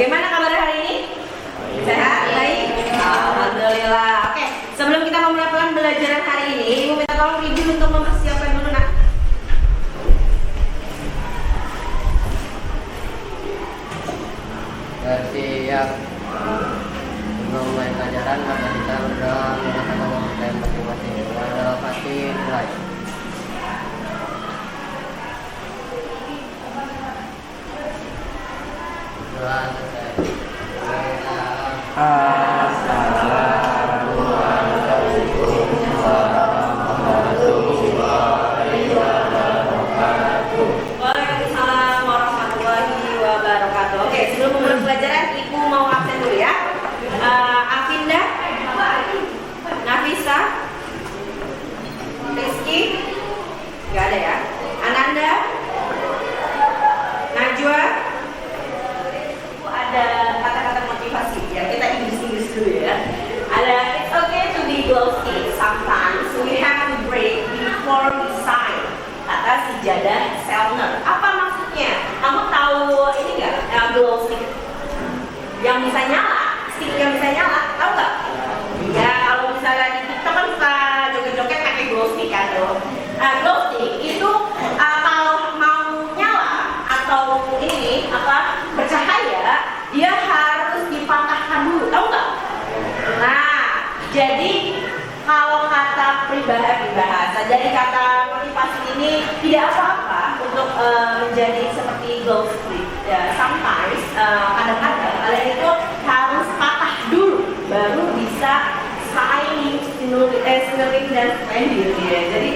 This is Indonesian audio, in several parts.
Bagaimana kabar hari ini? Sehat? Baik? Alhamdulillah. Oke, sebelum kita memulai pembelajaran hari ini, Ibu minta tolong Ibu untuk mempersiapkan dulu nak. Bersiap memulai pelajaran, maka kita berdoa mengatakan waktu yang masing-masing. Dalam hati mulai. Doa Waalaikumsalam warahmatullahi wabarakatuh. Oke, sebelum memulai pelajaran, Ibu mau absen dulu ya. Afinda, Nafisa, Rizky, nggak ada ya. Ananda, Najwa, ada kata-kata motivasi ya, kita Inggris dulu ya. Ada it's okay to be glossy, sometimes we have to break before we sign, kata si Jada Selner. Apa maksudnya? Kamu tahu ini nggak, glossy yang bisa nyala, stick yang bisa nyala, tahu nggak? Ya kalau misalnya di TikTok kan suka joget-joget pakai glow stick kan tuh. Glow stick itu kalau mau nyala atau ini apa bercahaya, dia harus dipatahkan dulu, tahu nggak? Nah, jadi kalau kata peribahasa, jadi kata motivasi ini tidak apa-apa untuk menjadi seperti glow stick. Ya, sometimes kadang-kadang kalian itu harus patah dulu baru bisa shining, snoring dan splendid ya. Jadi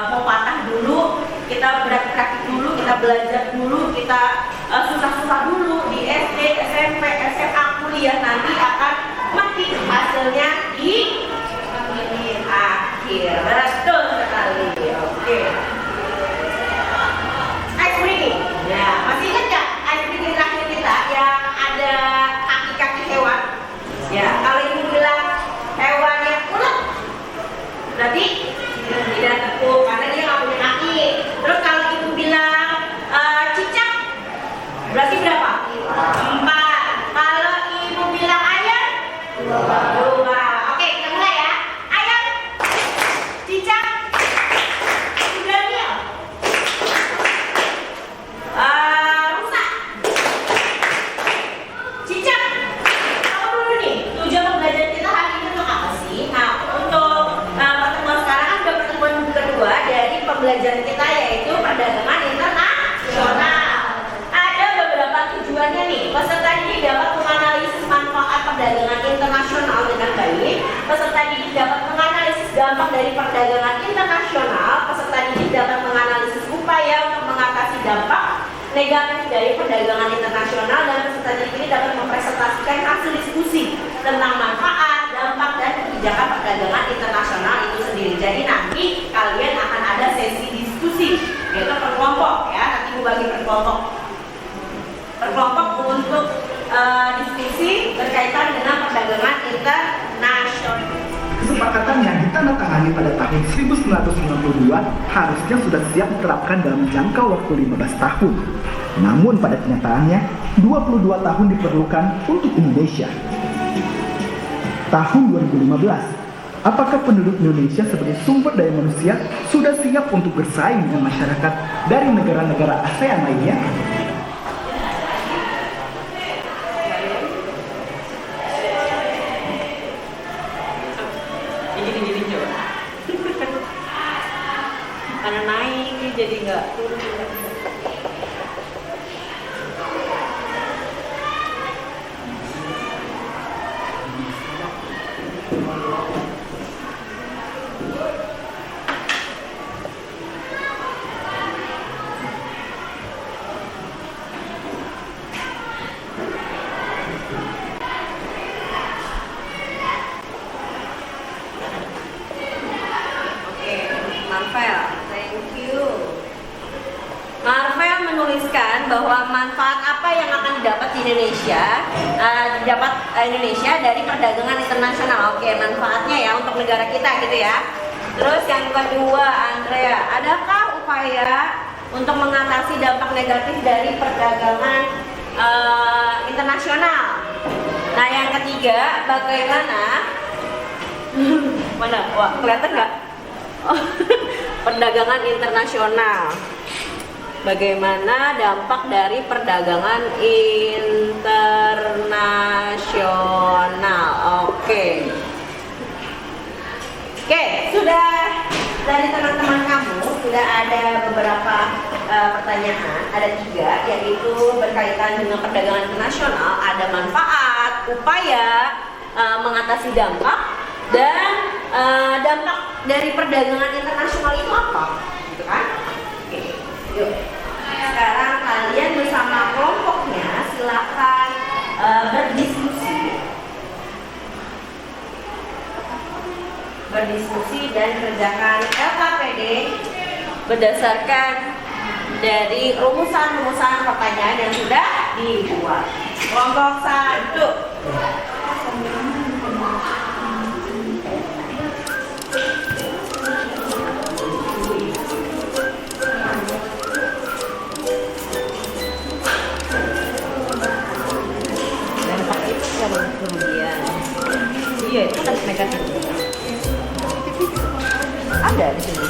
mau patah dulu, kita praktik dulu, kita belajar dulu, kita susah-susah dulu di SD, SMP, SMA, kuliah, nanti akan mati hasilnya di akhir. Betul sekali. Oke. Ice breaking. Ya, masih ingat nggak ice breaking terakhir kita yang ada kaki-kaki hewan? Ya, kalau ibu bilang hewannya ulet, berarti tidak tekuk karena dia nggak punya kaki. Terus kalau ibu bilang cicak, berarti berapa? 4. Kalau ibu bilang ayam, 2. Oke, kita mulai ya. Ayam, cicak, Daniel, rusa, cicak. Apa dulu nih? Tujuan pembelajaran kita hari ini untuk apa sih? Nah, untuk pertemuan sekarang kan udah pertemuan kedua dari pembelajaran kita, yaitu perdagangan internasional. Ada beberapa tujuannya nih. Peserta didik dapat menganalisis manfaat perdagangan internasional dengan baik. Peserta didik dapat menganalisis dampak dari perdagangan internasional. Peserta didik dapat menganalisis upaya untuk mengatasi dampak negatif dari perdagangan internasional, dan peserta didik ini dapat mempresentasikan hasil diskusi tentang manfaat, dampak, dan kebijakan perdagangan internasional itu sendiri. Jadi nanti kalian akan ada sesi diskusi, yaitu per kelompok ya. Nanti ibu bagi per kelompok untuk diskusi berkaitan dengan perdagangan internasional. Kesepakatan yang ditandatangani pada tahun 1992 harusnya sudah siap diterapkan dalam jangka waktu 15 tahun. Namun pada kenyataannya, 22 tahun diperlukan untuk Indonesia. Tahun 2015, apakah penduduk Indonesia sebagai sumber daya manusia sudah siap untuk bersaing dengan masyarakat dari negara-negara ASEAN lainnya? Karena naik jadi nggak turun. Marvel menuliskan bahwa manfaat apa yang akan didapat di Indonesia, Indonesia dari perdagangan internasional. Oke, manfaatnya ya untuk negara kita gitu ya. Terus yang kedua, Andrea, adakah upaya untuk mengatasi dampak negatif dari perdagangan internasional. Nah, yang ketiga, bagaimana mana? Wah, kelihatan nggak? Oh, perdagangan internasional. Bagaimana dampak dari perdagangan internasional? Oke, sudah dari teman-teman kamu sudah ada beberapa pertanyaan, ada 3, yaitu berkaitan dengan perdagangan internasional, ada manfaat, upaya mengatasi dampak, dan dampak dari perdagangan internasional itu apa, gitu kan? Oke, yuk. Sekarang kalian bersama kelompoknya silakan berdiskusi dan kerjakan LKPD berdasarkan dari rumusan-rumusan pertanyaan yang sudah dibuat. Kelompok 1. Kemudian iya, itu kan negatif. Ada di sini.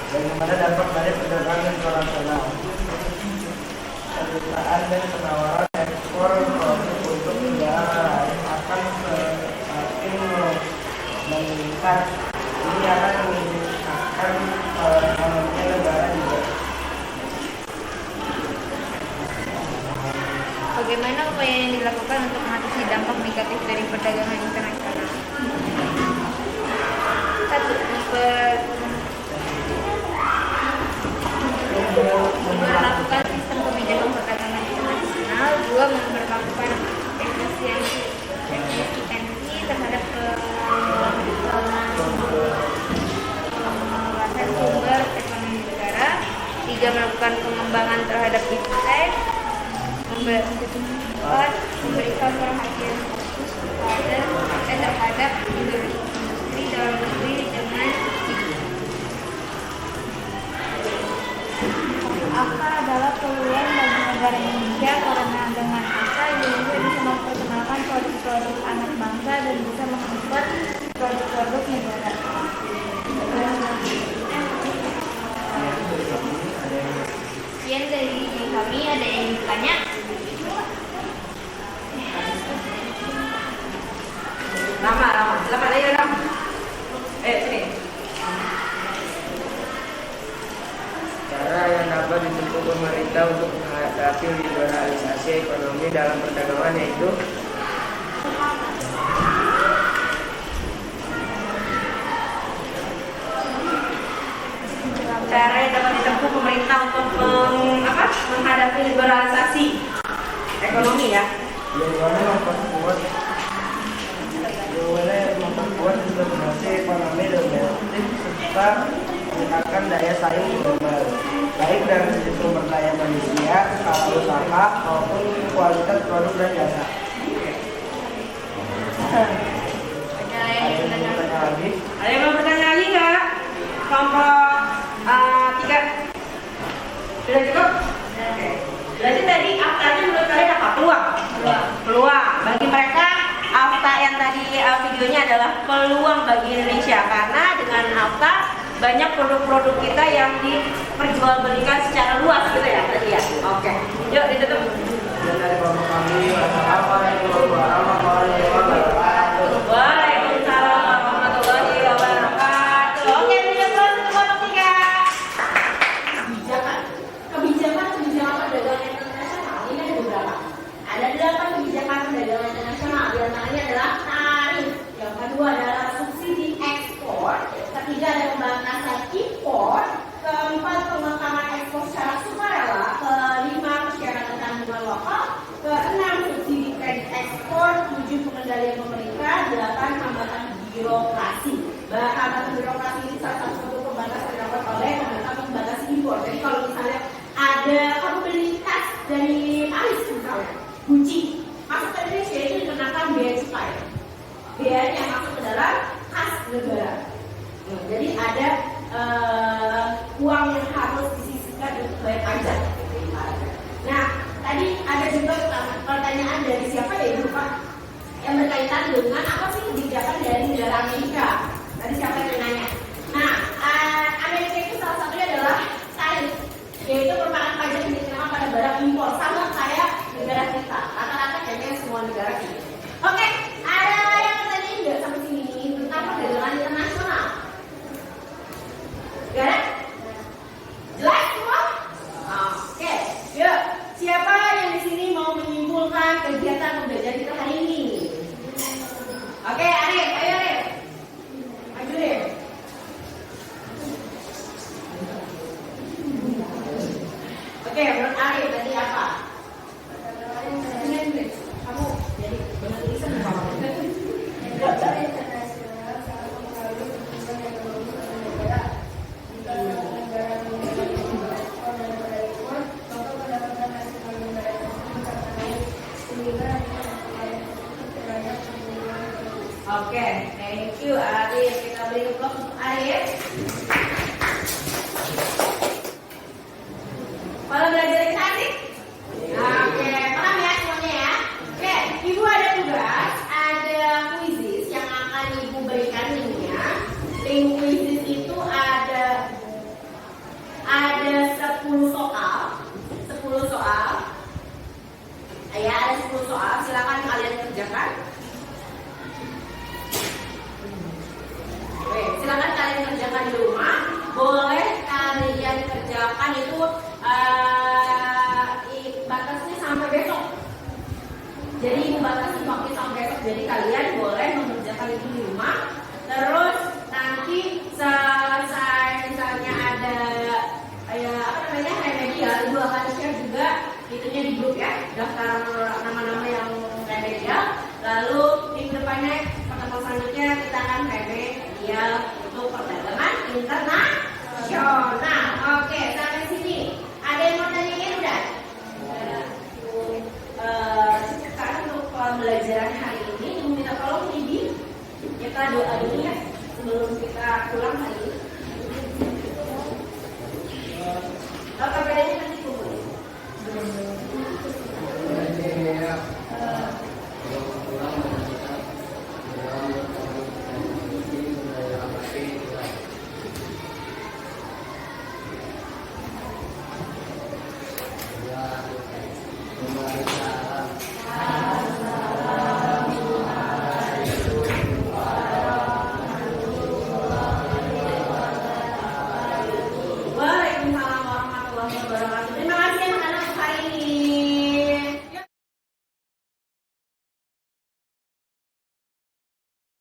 Bagaimana dampak dari perdagangan internasional? Permintaan dan penawaran ekspor produk untuk negara lain akan semakin meningkat. Ini akan meningkatkan ekonomi negara juga. Bagaimana upaya yang dilakukan untuk mengatasi dampak negatif dari perdagangan internasional? 1. Memperlakukan sistem kebijakan perdagangan internasional. 2. Memperlakukan efisiensi terhadap penguasaan sumber ekonomi negara. 3. Melakukan pengembangan terhadap bisnis. Memberikan perhatian khusus terhadap industri dalam negeri dengan AKA adalah peluang bagi negara Indonesia karena dengan AKA Indonesia bisa memperkenalkan produk-produk anak bangsa dan bisa mengekspor produk-produk negara. Sekian dari kami, ada yang bertanya? Rama, selamat ayo Ram. Sini. Cara yang dapat ditempuh pemerintah untuk menghadapi liberalisasi ekonomi dalam perdagangan yaitu cara yang dapat ditempuh pemerintah untuk menghadapi liberalisasi ekonomi ya. Memperkuat integrasi ekonomi domestik serta meningkatkan daya saing global, baik dari sisi sumber daya manusia, skala usaha maupun kualitas produk dan jasa. Ada yang mau bertanya lagi nggak? Kelompok 3 sudah cukup? Oke. Berarti tadi aftanya menurut kalian apa? Peluang. Bagi mereka afta yang tadi videonya adalah peluang bagi Indonesia, karena dengan afta banyak produk-produk kita yang diperjualbelikan secara luas gitu ya tadi ya. Oke. Yuk ditutup. Dari kelompok kami, Assalamualaikum warahmatullahi wabarakatuh. Waalaikumsalam warahmatullahi wabarakatuh. Oke, video terus untuk kelompok 3. Kebijakan perdagangan internasional ini ada beberapa. Ada 8 kebijakan perdagangan internasional. Di antaranya adalah tarif. Yang kedua adalah subsidi ekspor. Ketiga ada pembatasan impor. Keempat pemakaman ekspor secara sukarela. Kelima persyaratan bunga lokal. Keenam subsidi kredit ekspor. 7 pengendalian pemerintah. 8 hambatan birokrasi. Hambatan birokrasi ini salah satu bentuk pembatasan dilakukan oleh pemerintah membatasi impor. Jadi kalau misalnya ada kamu beli tas dari Paris misalnya, Gucci, masuk ke Indonesia itu dikenakan biaya cukai. Biayanya yang masuk ke dalam kas negara. Jadi ada uang yang harus disisihkan untuk bayar pajak. Nah, tadi ada juga pertanyaan dari siapa ya Ibu Pak? Yang berkaitan dengan apa sih kebijakan dari negara Amerika? Tadi siapa yang nanya? Nah, Amerika itu salah satunya adalah tarif, yaitu merupakan pajak yang dikenakan pada barang impor, sama kayak negara kita. Rata-rata kayaknya semua negara gitu. Oke, ada yang bertanya nggak sampai sini tentang perdagangan internasional? Gak ada? Jelas semua? Oke, yuk. Siapa yang di sini mau menyimpulkan kegiatan pembelajaran kita hari ini? Oke, Arif, ayo Arif. Maju Arif. Oke, menurut Arif tadi apa? Kamu jadi benar tulisan kamu. Oke, thank you Arif. Kita beri applause untuk Arif. Kalau belajar kita asik? Oke, paham ya semuanya ya? Oke, Ibu ada tugas, ada quizzes yang akan Ibu berikan linknya. Link quizzes itu ada 10 soal. 10 soal. Ya, ada 10 soal. Silakan kalian kerjakan. Oke, silakan kalian kerjakan di rumah. Boleh kalian kerjakan itu batasnya sampai besok. Jadi ibu batasi waktu sampai besok. Jadi kalian boleh mengerjakan itu di rumah. Terus nanti selesai misalnya ada remedial, Ibu akan share juga itunya di grup ya, daftar nama-nama yang remedial. Lalu minggu depannya pertemuan selanjutnya kita akan remedial untuk perdagangan internasional. Oke.